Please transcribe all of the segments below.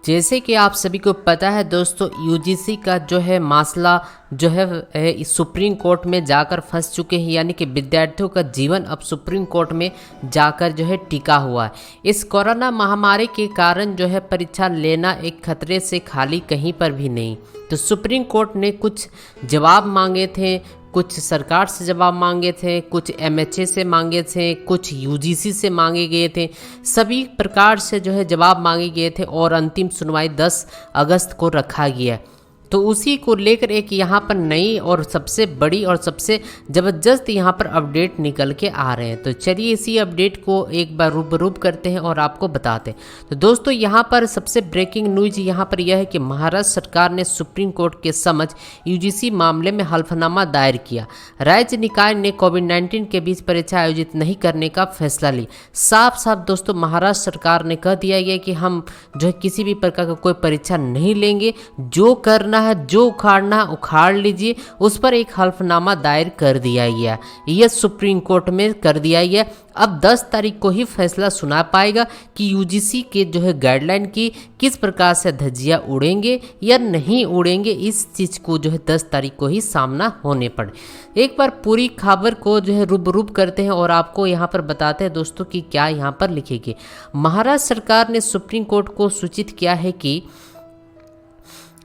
जैसे कि आप सभी को पता है दोस्तों, यूजीसी का जो है मामला जो है इस सुप्रीम कोर्ट में जाकर फंस चुके हैं। यानी कि विद्यार्थियों का जीवन अब सुप्रीम कोर्ट में जाकर जो है टिका हुआ है। इस कोरोना महामारी के कारण जो है परीक्षा लेना एक खतरे से खाली कहीं पर भी नहीं। तो सुप्रीम कोर्ट ने कुछ जवाब मांगे थे, कुछ सरकार से जवाब मांगे थे, कुछ एमएचए से मांगे थे, कुछ यूजीसी से मांगे गए थे। सभी प्रकार से जो है जवाब मांगे गए थे और अंतिम सुनवाई 10 अगस्त को रखा गया है। तो उसी को लेकर एक यहाँ पर नई और सबसे बड़ी और सबसे ज़बरदस्त यहाँ पर अपडेट निकल के आ रहे हैं। तो चलिए इसी अपडेट को एक बार रूबरूब करते हैं और आपको बताते हैं। तो दोस्तों यहाँ पर सबसे ब्रेकिंग न्यूज़ यहाँ पर यह है कि महाराष्ट्र सरकार ने सुप्रीम कोर्ट के समक्ष यूजीसी मामले में हल्फनामा दायर किया। राज्य निकाय ने कोविड-19 के बीच परीक्षा आयोजित नहीं करने का फैसला लिया। साफ साफ दोस्तों महाराष्ट्र सरकार ने कह दिया गया कि हम जो है किसी भी प्रकार का कोई परीक्षा नहीं लेंगे, जो करना है, जो उखाड़ना है उखाड़ लीजिए। उस पर एक हल्फनामा दायर कर दिया गया। यह सुप्रीम कोर्ट में कर दिया गया। अब 10 तारीख को ही फैसला सुना पाएगा कि यूजीसी के जो है गाइडलाइन की किस प्रकार से धज्जियां उड़ेंगे या नहीं उड़ेंगे। इस चीज़ को जो है 10 तारीख को ही सामना होने पड़े। एक बार पूरी खबर को जो है रूबरूब करते हैं और आपको यहाँ पर बताते हैं दोस्तों कि क्या यहाँ पर लिखेंगे। महाराष्ट्र सरकार ने सुप्रीम कोर्ट को सूचित किया है कि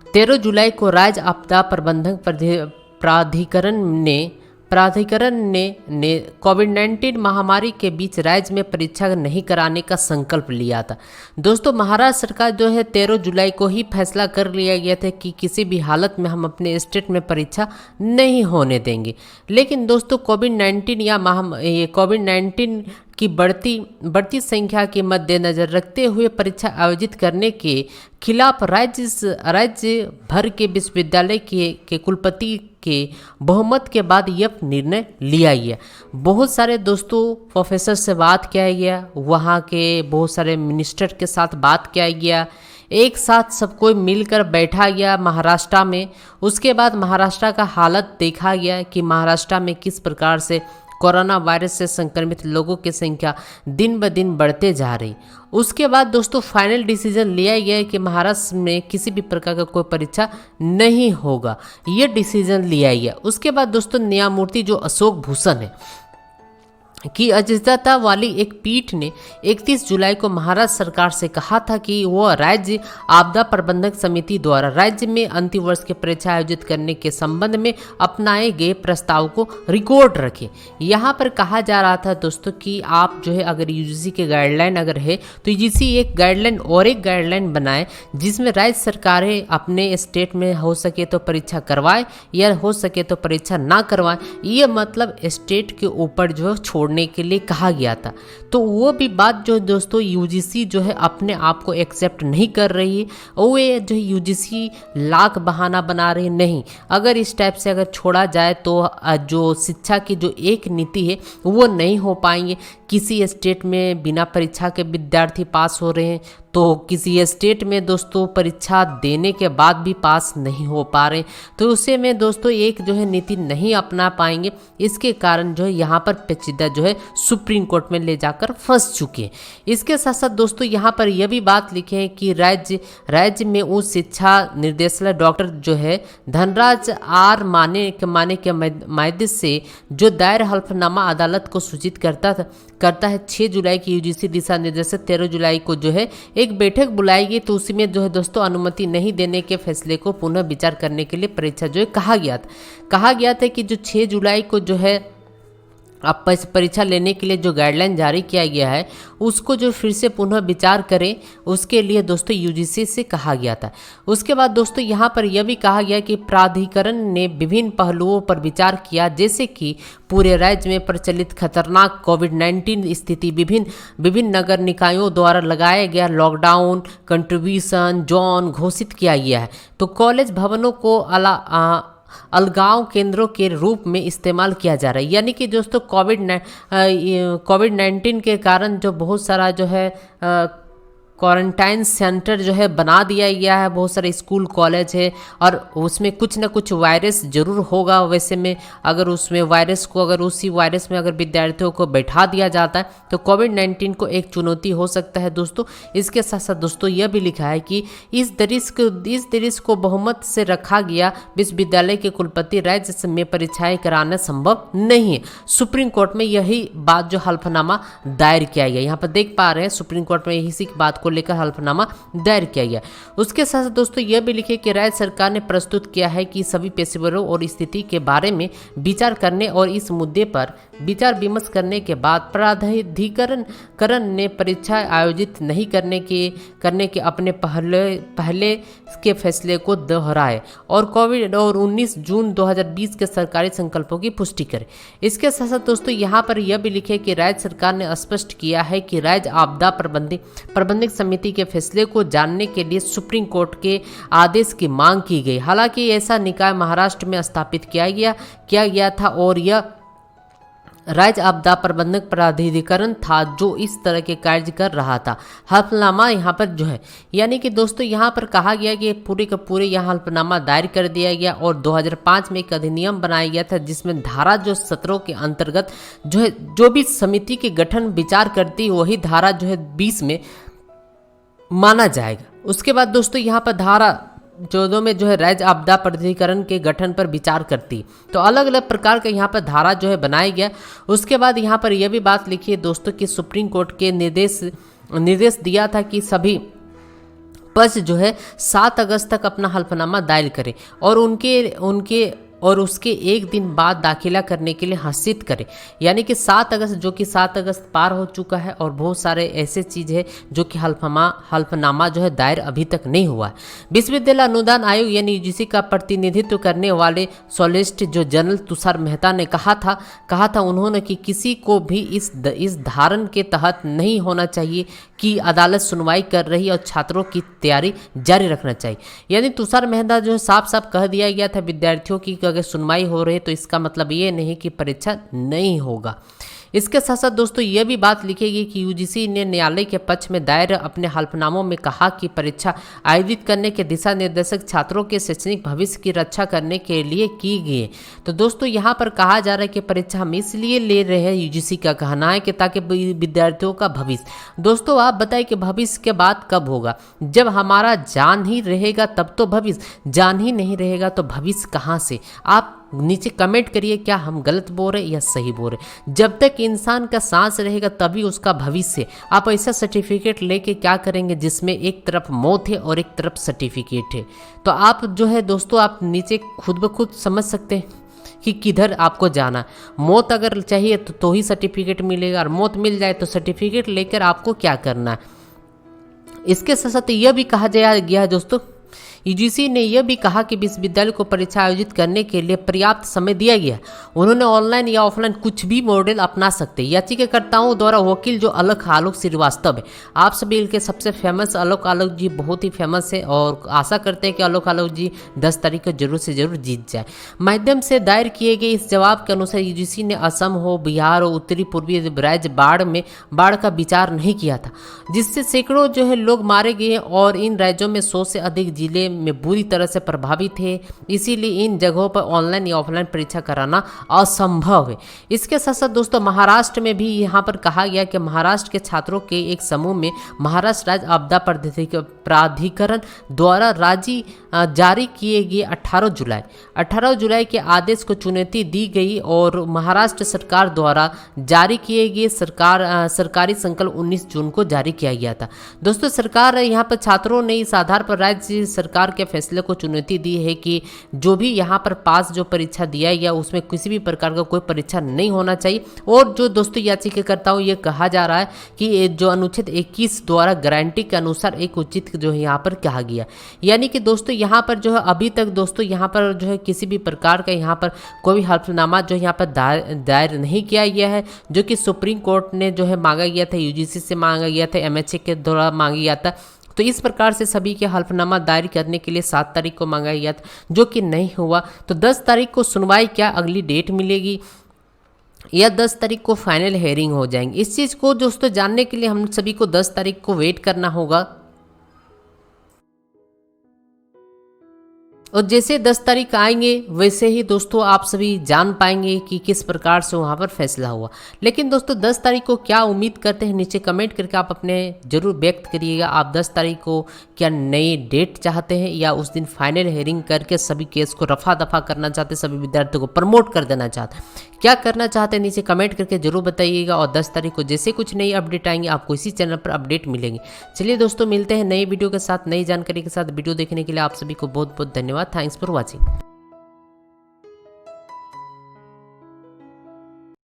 13 जुलाई को राज्य आपदा प्रबंधन प्राधिकरण ने कोविड-19 महामारी के बीच राज्य में परीक्षा नहीं कराने का संकल्प लिया था। दोस्तों महाराष्ट्र सरकार जो है 13 जुलाई को ही फैसला कर लिया गया था कि किसी भी हालत में हम अपने स्टेट में परीक्षा नहीं होने देंगे। लेकिन दोस्तों कोविड-19 की बढ़ती संख्या के मद्देनजर रखते हुए परीक्षा आयोजित करने के खिलाफ राज्य भर के विश्वविद्यालय के कुलपति के बहुमत के बाद यह निर्णय लिया गया। बहुत सारे दोस्तों प्रोफेसर से बात किया गया, वहाँ के बहुत सारे मिनिस्टर के साथ बात किया गया, एक साथ सब कोई मिलकर बैठा गया महाराष्ट्र में। उसके बाद महाराष्ट्र का हालत देखा गया कि महाराष्ट्र में किस प्रकार से कोरोना वायरस से संक्रमित लोगों की संख्या दिन ब दिन बढ़ते जा रही। उसके बाद दोस्तों फाइनल डिसीजन लिया गया है कि महाराष्ट्र में किसी भी प्रकार का कोई परीक्षा नहीं होगा। ये डिसीजन लिया गया। उसके बाद दोस्तों न्यायमूर्ति जो अशोक भूषण है की अध्यक्षता वाली एक पीठ ने 31 जुलाई को महाराष्ट्र सरकार से कहा था कि वह राज्य आपदा प्रबंधक समिति द्वारा राज्य में अंतिम वर्ष की परीक्षा आयोजित करने के संबंध में अपनाए गए प्रस्ताव को रिकॉर्ड रखें। यहाँ पर कहा जा रहा था दोस्तों कि आप जो है अगर यूजीसी के गाइडलाइन अगर है तो यूजीसी एक गाइडलाइन और एक गाइडलाइन बनाए जिसमें राज्य सरकारें अपने स्टेट में हो सके तो परीक्षा करवाए या हो सके तो परीक्षा ना करवाए। ये मतलब स्टेट के ऊपर जो छोड़ने के लिए कहा गया था। तो वो भी बात जो दोस्तों यूजीसी जो है अपने आप को एक्सेप्ट नहीं कर रही है। वो ये जो यूजीसी लाख बहाना बना रही नहीं। अगर इस टाइप से अगर छोड़ा जाए तो जो शिक्षा की जो एक नीति है वो नहीं हो पाएंगे। किसी स्टेट में बिना परीक्षा के विद्यार्थी पास हो रहे हैं तो किसी स्टेट में दोस्तों परीक्षा देने के बाद भी पास नहीं हो पा रहे। तो उसे में दोस्तों एक जो है नीति नहीं अपना पाएंगे। इसके कारण जो है यहाँ पर पेचीदा जो है सुप्रीम कोर्ट में ले जाकर फंस चुके हैं। इसके साथ साथ दोस्तों यहाँ पर यह भी बात लिखे हैं कि राज्य में उच्च शिक्षा निर्देशालय डॉक्टर जो है धनराज आर माने के माध्यम से जो दायर हल्फनामा अदालत को सूचित करता है 6 जुलाई की यूजीसी दिशा निर्देश 13 जुलाई को जो है एक बैठक बुलाई गई। तो उसी में जो है दोस्तों अनुमति नहीं देने के फैसले को पुनः विचार करने के लिए परीक्षा जो है कहा गया था कि जो 6 जुलाई को जो है आप परीक्षा लेने के लिए जो गाइडलाइन जारी किया गया है उसको जो फिर से पुनः विचार करें, उसके लिए दोस्तों यूजीसी से कहा गया था। उसके बाद दोस्तों यहाँ पर यह भी कहा गया कि प्राधिकरण ने विभिन्न पहलुओं पर विचार किया, जैसे कि पूरे राज्य में प्रचलित खतरनाक कोविड-19 स्थिति, विभिन्न नगर निकायों द्वारा लगाया गया लॉकडाउन, कंट्रीब्यूशन जोन घोषित किया गया है। तो कॉलेज भवनों को अलगाव केंद्रों के रूप में इस्तेमाल किया जा रहा है। यानी कि दोस्तों कोविड-19 के कारण जो बहुत सारा जो है क्वारंटाइन सेंटर जो है बना दिया गया है। बहुत सारे स्कूल कॉलेज है और उसमें कुछ ना कुछ वायरस जरूर होगा। वैसे में अगर उसमें वायरस को अगर उसी वायरस में अगर विद्यार्थियों को बैठा दिया जाता है तो कोविड-19 को एक चुनौती हो सकता है दोस्तों। इसके साथ साथ दोस्तों यह भी लिखा है कि इस दृश्य को बहुमत से रखा गया, विश्वविद्यालय के कुलपति राज्य में परीक्षाएं कराना संभव नहीं है। सुप्रीम कोर्ट में यही बात जो हल्फनामा दायर किया गया, यहाँ पर देख पा रहे हैं सुप्रीम कोर्ट में इसी बात को लेकर हल्फनामा दायर किया गया। उसके साथ दोस्तों यह भी लिखे कि राज्य सरकार ने प्रस्तुत किया है कि सभी पेशेवरों और स्थिति के बारे में विचार करने और इस मुद्दे पर विचार विमर्श करने के बाद प्राधिकरण ने परीक्षा आयोजित नहीं करने के अपने पहले के फैसले को दोहराए और कोविड-19 जून 2020 के सरकारी संकल्पों की पुष्टि करे। इसके साथ साथ दोस्तों यहाँ पर यह भी लिखे कि राज्य सरकार ने स्पष्ट किया है कि राज्य आपदा प्रबंधक समिति के फैसले को जानने के लिए सुप्रीम कोर्ट के आदेश की मांग की गई। हालांकि ऐसा निकाय महाराष्ट्र में स्थापित किया गया था और यह राज्य आपदा प्रबंधक प्राधिकरण था जो इस तरह के कार्य कर रहा था। हल्फनामा यहाँ पर जो है यानी कि दोस्तों यहाँ पर कहा गया कि पूरे का पूरे यहाँ हल्फनामा दायर कर दिया गया और 2005 में एक अधिनियम बनाया गया था जिसमें धारा जो 17 के अंतर्गत जो है जो भी समिति के गठन विचार करती वही धारा जो है 20 में माना जाएगा। उसके बाद दोस्तों यहाँ पर धारा 14 में जो है राज्य आपदा प्राधिकरण के गठन पर विचार करती। तो अलग अलग प्रकार का यहाँ पर धारा जो है बनाया गया। उसके बाद यहाँ पर यह भी बात लिखी है दोस्तों कि सुप्रीम कोर्ट के निर्देश दिया था कि सभी पक्ष जो है 7 अगस्त तक अपना हल्फनामा दायर करें और उसके एक दिन बाद दाखिला करने के लिए हस्ताक्षर करें। यानी कि 7 अगस्त जो कि 7 अगस्त पार हो चुका है और बहुत सारे ऐसे चीज़ है जो कि हल्फनामा जो है दायर अभी तक नहीं हुआ है। विश्वविद्यालय अनुदान आयोग यानी यूजीसी का प्रतिनिधित्व करने वाले सॉलिसिटर जो जनरल तुषार मेहता ने कहा था उन्होंने कि किसी को भी इस धारण के तहत नहीं होना चाहिए कि अदालत सुनवाई कर रही और छात्रों की तैयारी जारी रखना चाहिए। यानी तुषार मेहता जो साफ साफ कह दिया गया था विद्यार्थियों की अगर सुनवाई हो रही है तो इसका मतलब ये नहीं कि परीक्षा नहीं होगा। इसके साथ साथ दोस्तों यह भी बात लिखेगी कि यूजीसी ने न्यायालय के पक्ष में दायर अपने हल्फनामों में कहा कि परीक्षा आयोजित करने के दिशा निर्देशक छात्रों के शैक्षणिक भविष्य की रक्षा करने के लिए की गई। तो दोस्तों यहाँ पर कहा जा रहा है कि परीक्षा हम इसलिए ले रहे हैं, यूजीसी का कहना है कि ताकि विद्यार्थियों का भविष्य। दोस्तों आप बताएं कि भविष्य के बाद कब होगा? जब हमारा जान ही रहेगा तब तो भविष्य, जान ही नहीं रहेगा तो भविष्य कहाँ से? आप नीचे कमेंट करिए क्या हम गलत बोल रहे या सही बोल रहे। जब तक इंसान का सांस रहेगा तभी उसका भविष्य। आप ऐसा सर्टिफिकेट लेके क्या करेंगे जिसमें एक तरफ मौत है और एक तरफ सर्टिफिकेट है? तो आप जो है दोस्तों आप नीचे खुद ब खुद समझ सकते हैं कि किधर आपको जाना। मौत अगर चाहिए तो ही सर्टिफिकेट मिलेगा और मौत मिल जाए तो सर्टिफिकेट लेकर आपको क्या करना है। इसके साथ साथ यह भी कहा गया है दोस्तों, यूजीसी ने यह भी कहा कि विश्वविद्यालय को परीक्षा आयोजित करने के लिए पर्याप्त समय दिया गया। उन्होंने ऑनलाइन या ऑफलाइन कुछ भी मॉडल अपना सकते हैं। याचिकाकर्ताओं द्वारा वकील जो अलख आलोक श्रीवास्तव है, आप सभी के सबसे फेमस अलख आलोक जी बहुत ही फेमस है और आशा करते हैं कि अलख आलोक जी 10 तारीख को जरूर से जरूर जीत जाए। माध्यम से दायर किए गए इस जवाब के अनुसार यूजीसी ने असम हो, बिहार हो, उत्तरी पूर्वी राज्य बाढ़ का विचार नहीं किया था, जिससे सैकड़ों जो है लोग मारे गए और इन राज्यों में 100 से अधिक जिले में बुरी तरह से प्रभावित है। इसीलिए इन जगहों पर ऑनलाइन या ऑफलाइन परीक्षा कराना असंभव है। इसके साथ साथ दोस्तों महाराष्ट्र में भी यहाँ पर कहा गया कि महाराष्ट्र के छात्रों के एक समूह में महाराष्ट्र राज्य आपदा प्राधिकरण द्वारा जारी किए गए 18 जुलाई के आदेश को चुनौती दी गई और महाराष्ट्र सरकार द्वारा जारी किए गए सरकारी संकल्प 19 जून को जारी किया गया था। दोस्तों सरकार यहाँ पर छात्रों ने इस आधार पर राज्य सरकार के फैसले को चुनौती दी है कि जो भी यहाँ पर पास जो परीक्षा दिया गया उसमें किसी भी प्रकार का कोई परीक्षा नहीं होना चाहिए। और जो दोस्तों याचिकाकर्ताओं ये कहा जा रहा है कि जो अनुच्छेद 21 द्वारा गारंटी के अनुसार एक उचित जो है यहाँ पर कहा गया। यानी कि दोस्तों यहाँ पर जो है अभी तक दोस्तों यहाँ पर जो है किसी भी प्रकार का यहाँ पर कोई हल्फनामा जो यहाँ पर दायर नहीं किया गया है, जो कि सुप्रीम कोर्ट ने जो है मांगा गया था, यूजीसी से मांगा गया था, एमएचए के द्वारा मांगा गया था। तो इस प्रकार से सभी के हल्फनामा दायर करने के लिए 7 तारीख को मांगा गया था, जो कि नहीं हुआ। तो 10 तारीख को सुनवाई क्या अगली डेट मिलेगी या 10 तारीख को फाइनल हेयरिंग हो जाएंगी। इस चीज़ को दोस्तों जानने के लिए हम सभी को 10 तारीख को वेट करना होगा। और जैसे 10 तारीख आएंगे वैसे ही दोस्तों आप सभी जान पाएंगे कि किस प्रकार से वहाँ पर फैसला हुआ। लेकिन दोस्तों 10 तारीख को क्या उम्मीद करते हैं, नीचे कमेंट करके आप अपने ज़रूर व्यक्त करिएगा। आप 10 तारीख को क्या नई डेट चाहते हैं या उस दिन फाइनल हेयरिंग करके सभी केस को रफा दफा करना चाहते हैं, सभी विद्यार्थियों को प्रमोट कर देना चाहते हैं, क्या करना चाहते हैं, नीचे कमेंट करके जरूर बताइएगा। और 10 तारीख को जैसे कुछ नई अपडेट आएंगे आपको इसी चैनल पर अपडेट मिलेंगे। चलिए दोस्तों मिलते हैं नई वीडियो के साथ, नई जानकारी के साथ। वीडियो देखने के लिए आप सभी को बहुत बहुत धन्यवाद। Thanks for watching.